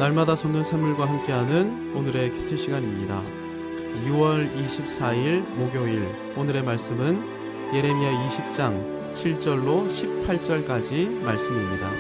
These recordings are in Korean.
날마다 솟는 샘물과 함께하는 오늘의 큐티 시간입니다. 6월 24일 목요일 오늘의 말씀은 예레미야 20장 7절로 18절까지 말씀입니다.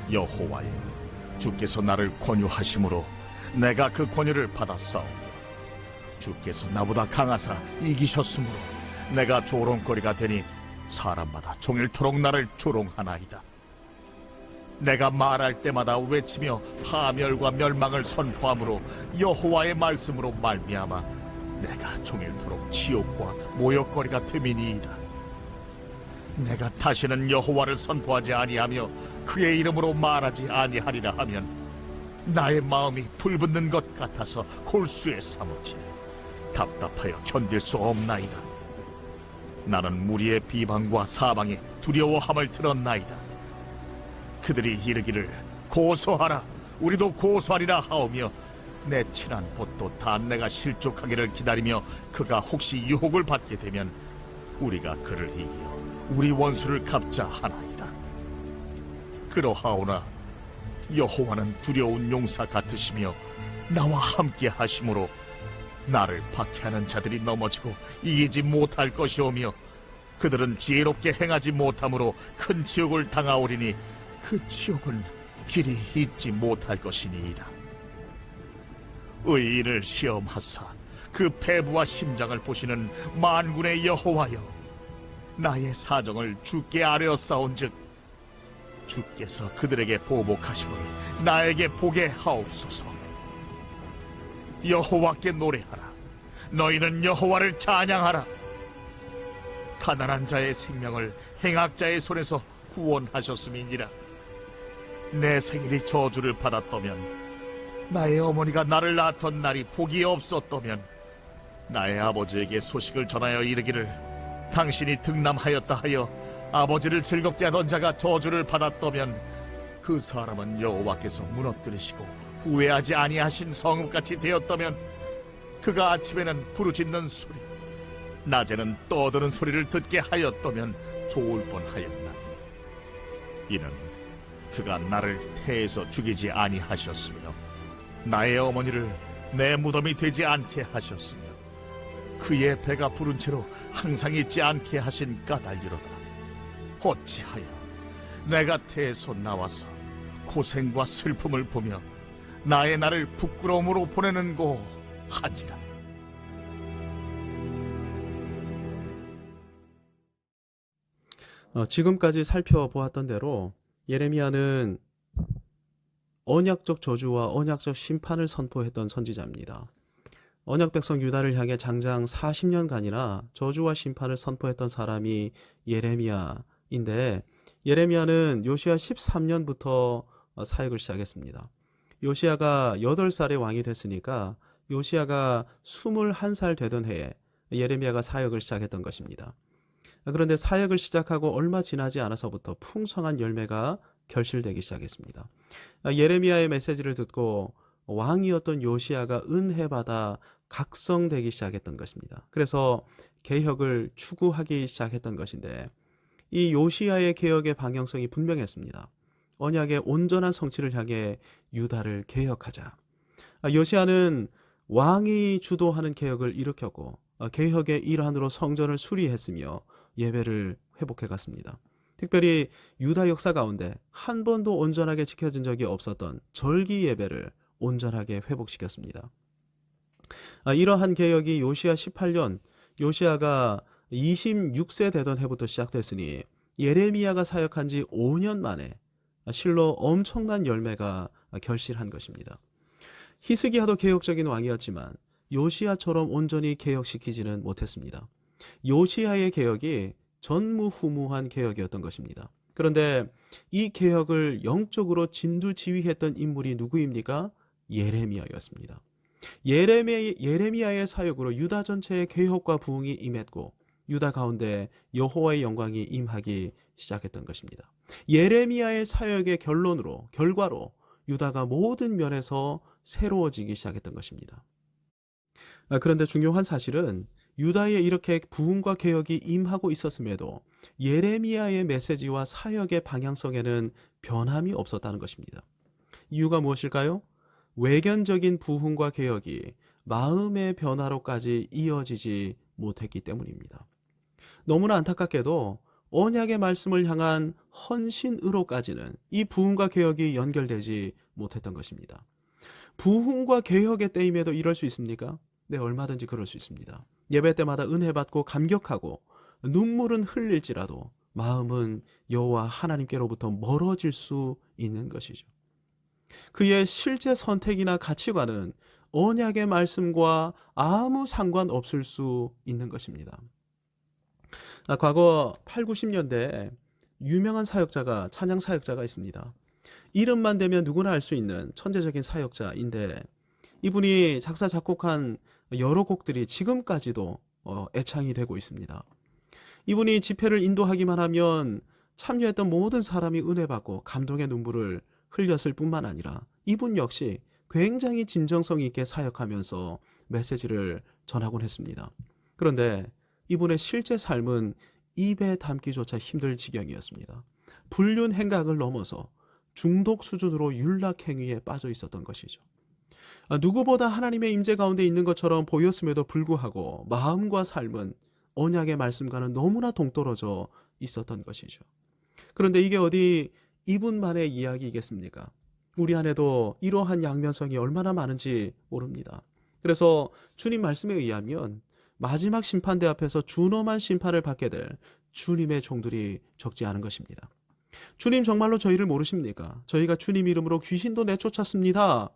여호와여, 주께서 나를 권유하심으로 내가 그 권유를 받았사오며 주께서 나보다 강하사 이기셨으므로 내가 조롱거리가 되니 사람마다 종일토록 나를 조롱하나이다. 내가 말할 때마다 외치며 파멸과 멸망을 선포함으로 여호와의 말씀으로 말미암아 내가 종일토록 치욕과 모욕거리가 됨이니이다. 내가 다시는 여호와를 선포하지 아니하며 그의 이름으로 말하지 아니하리라 하면 나의 마음이 불붙는 것 같아서 골수에 사무치 답답하여 견딜 수 없나이다. 나는 무리의 비방과 사방에 두려워함을 들었나이다. 그들이 이르기를 고소하라, 우리도 고소하리라 하오며 내 친한 벗도 다 내가 실족하기를 기다리며 그가 혹시 유혹을 받게 되면 우리가 그를 이기어 우리 원수를 갚자 하나이다. 그러하오나 여호와는 두려운 용사 같으시며 나와 함께 하심으로 나를 박해하는 자들이 넘어지고 이기지 못할 것이오며 그들은 지혜롭게 행하지 못함으로 큰 지옥을 당하오리니 그 지옥은 길이 잊지 못할 것이니이다. 의인을 시험하사 그 배부와 심장을 보시는 만군의 여호와여, 나의 사정을 주께 아뢰었사온즉 주께서 그들에게 보복하심을 나에게 보게 하옵소서. 여호와께 노래하라, 너희는 여호와를 찬양하라. 가난한 자의 생명을 행악자의 손에서 구원하셨음이니라. 내 생일이 저주를 받았다면, 나의 어머니가 나를 낳았던 날이 복이 없었다면, 나의 아버지에게 소식을 전하여 이르기를 당신이 등남하였다 하여 아버지를 즐겁게 하던 자가 저주를 받았다면 그 사람은 여호와께서 무너뜨리시고 후회하지 아니하신 성읍같이 되었다면 그가 아침에는 부르짖는 소리, 낮에는 떠드는 소리를 듣게 하였다면 좋을 뻔하였나니 이는 그가 나를 태에서 죽이지 아니하셨으며 나의 어머니를 내 무덤이 되지 않게 하셨으며 그의 배가 부른 채로 항상 있지 않게 하신 까닭이로다. 어찌하여 내가 태에서 나와서 고생과 슬픔을 보며 나의 날을 부끄러움으로 보내는고 하니라. 지금까지 살펴보았던 대로 예레미야는 언약적 저주와 언약적 심판을 선포했던 선지자입니다. 언약 백성 유다를 향해 장장 40년간이나 저주와 심판을 선포했던 사람이 예레미야인데, 예레미야는 요시야 13년부터 사역을 시작했습니다. 요시야가 8살의 왕이 됐으니까 요시야가 21살 되던 해에 예레미야가 사역을 시작했던 것입니다. 그런데 사역을 시작하고 얼마 지나지 않아서부터 풍성한 열매가 결실되기 시작했습니다. 예레미야의 메시지를 듣고 왕이었던 요시야가 은혜받아 각성되기 시작했던 것입니다. 그래서 개혁을 추구하기 시작했던 것인데, 이 요시야의 개혁의 방향성이 분명했습니다. 언약의 온전한 성취를 향해 유다를 개혁하자. 요시야는 왕이 주도하는 개혁을 일으켰고 개혁의 일환으로 성전을 수리했으며 예배를 회복해 갔습니다. 특별히 유다 역사 가운데 한 번도 온전하게 지켜진 적이 없었던 절기 예배를 온전하게 회복시켰습니다. 이러한 개혁이 요시야 18년, 요시야가 26세 되던 해부터 시작됐으니 예레미야가 사역한 지 5년 만에 실로 엄청난 열매가 결실한 것입니다. 히스기야도 개혁적인 왕이었지만 요시야처럼 온전히 개혁시키지는 못했습니다. 요시야의 개혁이 전무후무한 개혁이었던 것입니다. 그런데 이 개혁을 영적으로 진두지휘했던 인물이 누구입니까? 예레미야였습니다. 예레미야의 사역으로 유다 전체의 개혁과 부흥이 임했고 유다 가운데 여호와의 영광이 임하기 시작했던 것입니다. 예레미야의 사역의 결과로 유다가 모든 면에서 새로워지기 시작했던 것입니다. 그런데 중요한 사실은 유다에 이렇게 부흥과 개혁이 임하고 있었음에도 예레미야의 메시지와 사역의 방향성에는 변함이 없었다는 것입니다. 이유가 무엇일까요? 외견적인 부흥과 개혁이 마음의 변화로까지 이어지지 못했기 때문입니다. 너무나 안타깝게도 언약의 말씀을 향한 헌신으로까지는 이 부흥과 개혁이 연결되지 못했던 것입니다. 부흥과 개혁의 때임에도 이럴 수 있습니까? 네, 얼마든지 그럴 수 있습니다. 예배 때마다 은혜 받고 감격하고 눈물은 흘릴지라도 마음은 여호와 하나님께로부터 멀어질 수 있는 것이죠. 그의 실제 선택이나 가치관은 언약의 말씀과 아무 상관없을 수 있는 것입니다. 과거 8, 90년대에 유명한 사역자가, 찬양 사역자가 있습니다. 이름만 대면 누구나 알 수 있는 천재적인 사역자인데 이분이 작사 작곡한 여러 곡들이 지금까지도 애창이 되고 있습니다. 이분이 집회를 인도하기만 하면 참여했던 모든 사람이 은혜 받고 감동의 눈물을 흘렸을 뿐만 아니라 이분 역시 굉장히 진정성 있게 사역하면서 메시지를 전하곤 했습니다. 그런데 이분의 실제 삶은 입에 담기조차 힘들 지경이었습니다. 불륜 행각을 넘어서 중독 수준으로 윤락행위에 빠져 있었던 것이죠. 누구보다 하나님의 임재 가운데 있는 것처럼 보였음에도 불구하고 마음과 삶은 언약의 말씀과는 너무나 동떨어져 있었던 것이죠. 그런데 이게 어디 이분만의 이야기이겠습니까? 우리 안에도 이러한 양면성이 얼마나 많은지 모릅니다. 그래서 주님 말씀에 의하면 마지막 심판대 앞에서 준엄한 심판을 받게 될 주님의 종들이 적지 않은 것입니다. 주님 정말로 저희를 모르십니까? 저희가 주님 이름으로 귀신도 내쫓았습니다.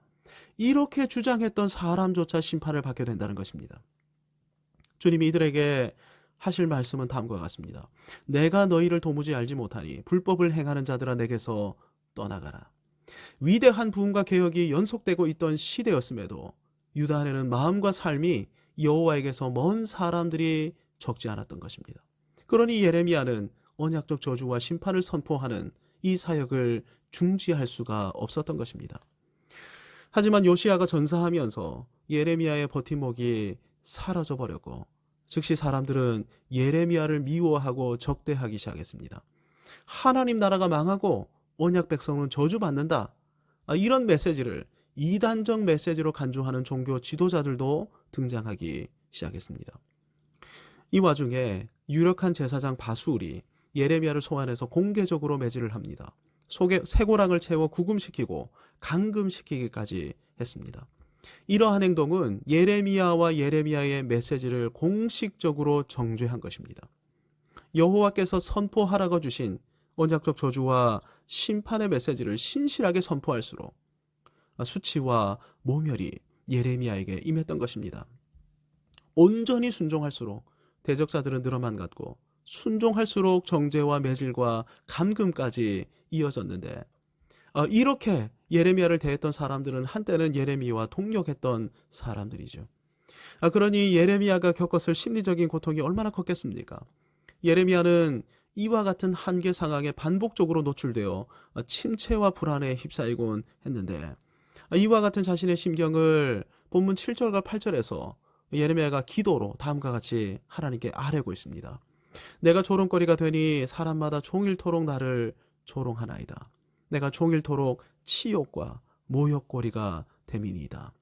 이렇게 주장했던 사람조차 심판을 받게 된다는 것입니다. 주님이 이들에게 하실 말씀은 다음과 같습니다. 내가 너희를 도무지 알지 못하니 불법을 행하는 자들아 내게서 떠나가라. 위대한 부흥과 개혁이 연속되고 있던 시대였음에도 유다 안에는 마음과 삶이 여호와에게서 먼 사람들이 적지 않았던 것입니다. 그러니 예레미야는 언약적 저주와 심판을 선포하는 이 사역을 중지할 수가 없었던 것입니다. 하지만 요시야가 전사하면서 예레미야의 버팀목이 사라져버렸고 즉시 사람들은 예레미야를 미워하고 적대하기 시작했습니다. 하나님 나라가 망하고 언약 백성은 저주받는다. 이런 메시지를 이단적 메시지로 간주하는 종교 지도자들도 등장하기 시작했습니다. 이 와중에 유력한 제사장 바수울이 예레미야를 소환해서 공개적으로 매질을 합니다. 속에 쇠고랑을 채워 구금시키고 감금시키기까지 했습니다. 이러한 행동은 예레미야와 예레미야의 메시지를 공식적으로 정죄한 것입니다. 여호와께서 선포하라고 주신 언약적 저주와 심판의 메시지를 신실하게 선포할수록 수치와 모멸이 예레미야에게 임했던 것입니다. 온전히 순종할수록 대적자들은 늘어만 갔고 순종할수록 정죄와 매질과 감금까지 이어졌는데 이렇게 예레미야를 대했던 사람들은 한때는 예레미야와 동력했던 사람들이죠. 그러니 예레미야가 겪었을 심리적인 고통이 얼마나 컸겠습니까? 예레미야는 이와 같은 한계 상황에 반복적으로 노출되어 침체와 불안에 휩싸이곤 했는데 이와 같은 자신의 심경을 본문 7절과 8절에서 예레미야가 기도로 다음과 같이 하나님께 아뢰고 있습니다. 내가 조롱거리가 되니 사람마다 종일토록 나를 조롱하나이다. 내가 종일토록 치욕과 모욕거리가 됨이니이다.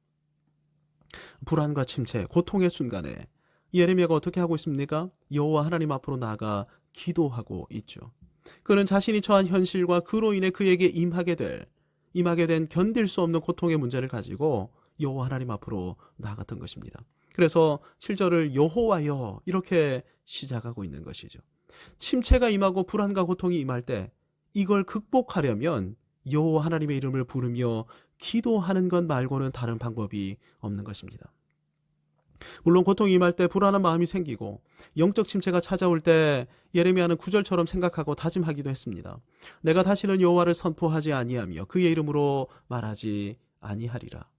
불안과 침체, 고통의 순간에 예레미야가 어떻게 하고 있습니까? 여호와 하나님 앞으로 나아가 기도하고 있죠. 그는 자신이 처한 현실과 그로 인해 그에게 임하게 된 견딜 수 없는 고통의 문제를 가지고 여호와 하나님 앞으로 나아갔던 것입니다. 그래서 7절을 여호와여 이렇게 시작하고 있는 것이죠. 침체가 임하고 불안과 고통이 임할 때 이걸 극복하려면 여호와 하나님의 이름을 부르며 기도하는 것 말고는 다른 방법이 없는 것입니다. 물론 고통이 임할 때 불안한 마음이 생기고 영적 침체가 찾아올 때 예레미야는 9절처럼 생각하고 다짐하기도 했습니다. 내가 다시는 여호와를 선포하지 아니하며 그의 이름으로 말하지 아니하리라.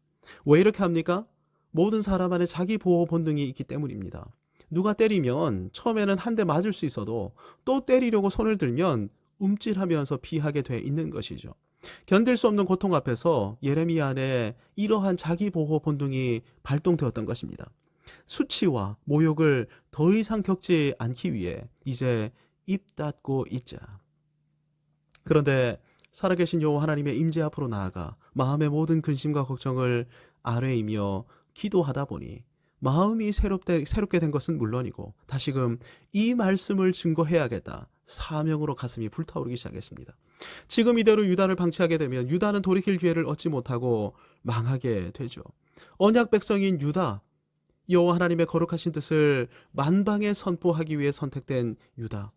왜 이렇게 합니까? 모든 사람 안에 자기 보호 본능이 있기 때문입니다. 누가 때리면 처음에는 한 대 맞을 수 있어도 또 때리려고 손을 들면 움찔하면서 피하게 돼 있는 것이죠. 견딜 수 없는 고통 앞에서 예레미야 안에 이러한 자기 보호 본능이 발동되었던 것입니다. 수치와 모욕을 더 이상 겪지 않기 위해 이제 입 닫고 있자. 그런데 살아계신 여호와 하나님의 임재 앞으로 나아가 마음의 모든 근심과 걱정을 아뢰이며 기도하다 보니 마음이 새롭게 된 것은 물론이고 다시금 이 말씀을 증거해야겠다. 사명으로 가슴이 불타오르기 시작했습니다. 지금 이대로 유다를 방치하게 되면 유다는 돌이킬 기회를 얻지 못하고 망하게 되죠. 언약 백성인 유다, 여호와 하나님의 거룩하신 뜻을 만방에 선포하기 위해 선택된 유다.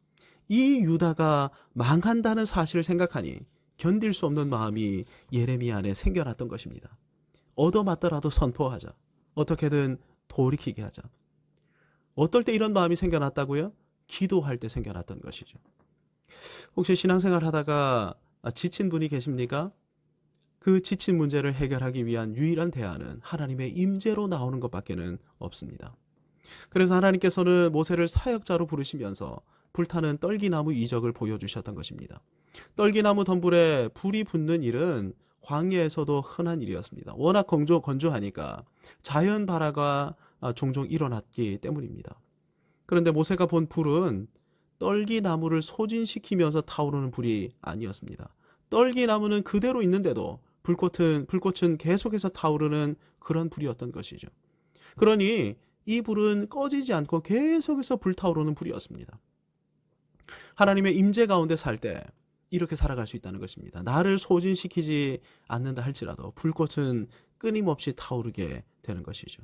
이 유다가 망한다는 사실을 생각하니 견딜 수 없는 마음이 예레미야 안에 생겨났던 것입니다. 얻어맞더라도 선포하자. 어떻게든 돌이키게 하자. 어떨 때 이런 마음이 생겨났다고요? 기도할 때 생겨났던 것이죠. 혹시 신앙생활 하다가 지친 분이 계십니까? 그 지친 문제를 해결하기 위한 유일한 대안은 하나님의 임재로 나오는 것밖에는 없습니다. 그래서 하나님께서는 모세를 사역자로 부르시면서 불타는 떨기나무 이적을 보여주셨던 것입니다. 떨기나무 덤불에 불이 붙는 일은 광야에서도 흔한 일이었습니다. 워낙 건조하니까 자연 발화가 종종 일어났기 때문입니다. 그런데 모세가 본 불은 떨기나무를 소진시키면서 타오르는 불이 아니었습니다. 떨기나무는 그대로 있는데도 불꽃은 계속해서 타오르는 그런 불이었던 것이죠. 그러니 이 불은 꺼지지 않고 계속해서 불타오르는 불이었습니다. 하나님의 임재 가운데 살 때 이렇게 살아갈 수 있다는 것입니다. 나를 소진시키지 않는다 할지라도 불꽃은 끊임없이 타오르게 되는 것이죠.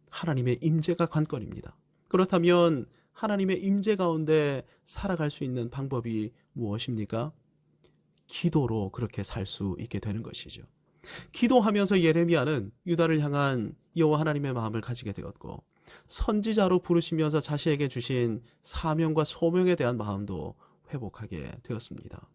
하나님의 임재가 관건입니다. 그렇다면 하나님의 임재 가운데 살아갈 수 있는 방법이 무엇입니까? 기도로 그렇게 살 수 있게 되는 것이죠. 기도하면서 예레미야는 유다를 향한 여호와 하나님의 마음을 가지게 되었고 선지자로 부르시면서 자신에게 주신 사명과 소명에 대한 마음도 회복하게 되었습니다.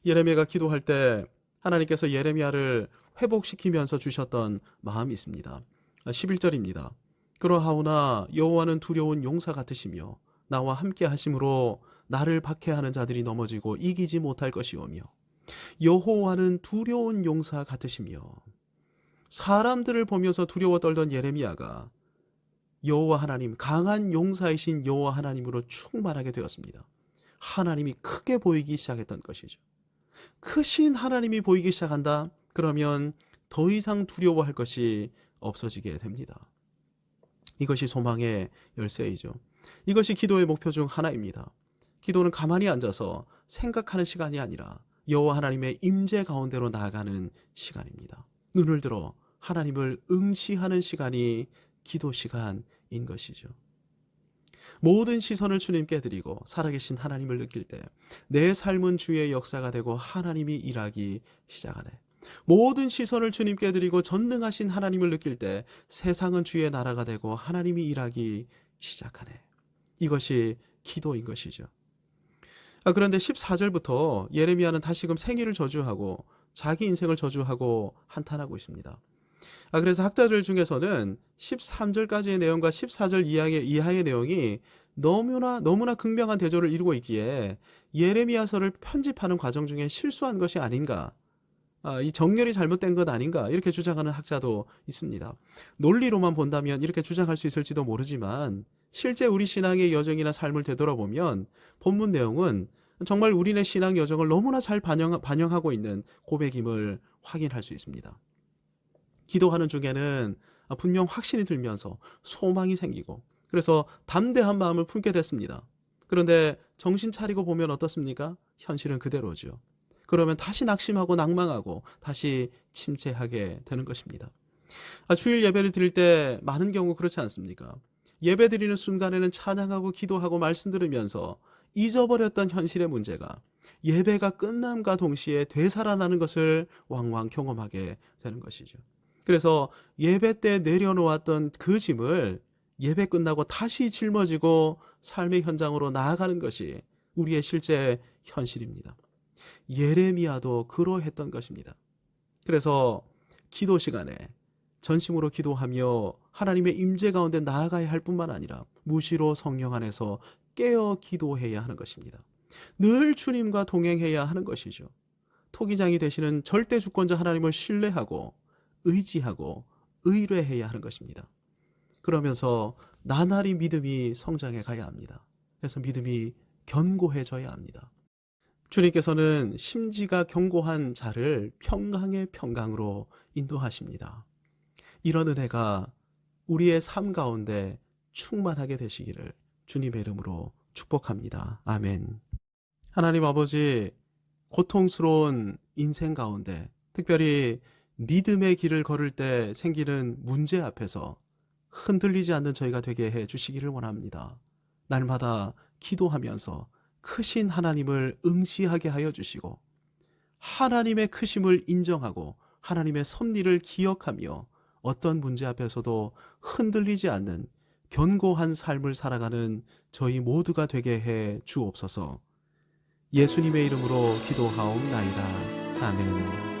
예레미야가 기도할 때 하나님께서 예레미야를 회복시키면서 주셨던 마음이 있습니다. 11절입니다. 그러하오나 여호와는 두려운 용사 같으시며 나와 함께 하심으로 나를 박해하는 자들이 넘어지고 이기지 못할 것이오며 여호와는 두려운 용사 같으시며 사람들을 보면서 두려워 떨던 예레미야가 여호와 하나님, 강한 용사이신 여호와 하나님으로 충만하게 되었습니다. 하나님이 크게 보이기 시작했던 것이죠. 크신 하나님이 보이기 시작한다? 그러면 더 이상 두려워할 것이 없어지게 됩니다. 이것이 소망의 열쇠이죠. 이것이 기도의 목표 중 하나입니다. 기도는 가만히 앉아서 생각하는 시간이 아니라 여호와 하나님의 임재 가운데로 나아가는 시간입니다. 눈을 들어 하나님을 응시하는 시간이 기도 시간인 것이죠. 모든 시선을 주님께 드리고 살아계신 하나님을 느낄 때 내 삶은 주의 역사가 되고 하나님이 일하기 시작하네. 모든 시선을 주님께 드리고 전능하신 하나님을 느낄 때 세상은 주의 나라가 되고 하나님이 일하기 시작하네. 이것이 기도인 것이죠. 그런데 14절부터 예레미야는 다시금 생일을 저주하고 자기 인생을 저주하고 한탄하고 있습니다. 그래서 학자들 중에서는 13절까지의 내용과 14절 이하의 내용이 너무나 극명한 대조를 이루고 있기에 예레미야서를 편집하는 과정 중에 실수한 것이 아닌가, 이 정렬이 잘못된 것 아닌가 이렇게 주장하는 학자도 있습니다. 논리로만 본다면 이렇게 주장할 수 있을지도 모르지만 실제 우리 신앙의 여정이나 삶을 되돌아보면 본문 내용은 정말 우리네 신앙 여정을 너무나 잘 반영하고 있는 고백임을 확인할 수 있습니다. 기도하는 중에는 분명 확신이 들면서 소망이 생기고 그래서 담대한 마음을 품게 됐습니다. 그런데 정신 차리고 보면 어떻습니까? 현실은 그대로죠. 그러면 다시 낙심하고 낭망하고 다시 침체하게 되는 것입니다. 주일 예배를 드릴 때 많은 경우 그렇지 않습니까? 예배 드리는 순간에는 찬양하고 기도하고 말씀 들으면서 잊어버렸던 현실의 문제가 예배가 끝남과 동시에 되살아나는 것을 왕왕 경험하게 되는 것이죠. 그래서 예배 때 내려놓았던 그 짐을 예배 끝나고 다시 짊어지고 삶의 현장으로 나아가는 것이 우리의 실제 현실입니다. 예레미야도 그러했던 것입니다. 그래서 기도 시간에 전심으로 기도하며 하나님의 임재 가운데 나아가야 할 뿐만 아니라 무시로 성령 안에서 깨어 기도해야 하는 것입니다. 늘 주님과 동행해야 하는 것이죠. 토기장이 되시는 절대 주권자 하나님을 신뢰하고 의지하고 의뢰해야 하는 것입니다. 그러면서 나날이 믿음이 성장해 가야 합니다. 그래서 믿음이 견고해져야 합니다. 주님께서는 심지가 견고한 자를 평강의 평강으로 인도하십니다. 이런 은혜가 우리의 삶 가운데 충만하게 되시기를 주님의 이름으로 축복합니다. 아멘. 하나님 아버지, 고통스러운 인생 가운데 특별히 믿음의 길을 걸을 때 생기는 문제 앞에서 흔들리지 않는 저희가 되게 해 주시기를 원합니다. 날마다 기도하면서 크신 하나님을 응시하게 하여 주시고 하나님의 크심을 인정하고 하나님의 섭리를 기억하며 어떤 문제 앞에서도 흔들리지 않는 견고한 삶을 살아가는 저희 모두가 되게 해 주옵소서. 예수님의 이름으로 기도하옵나이다. 아멘.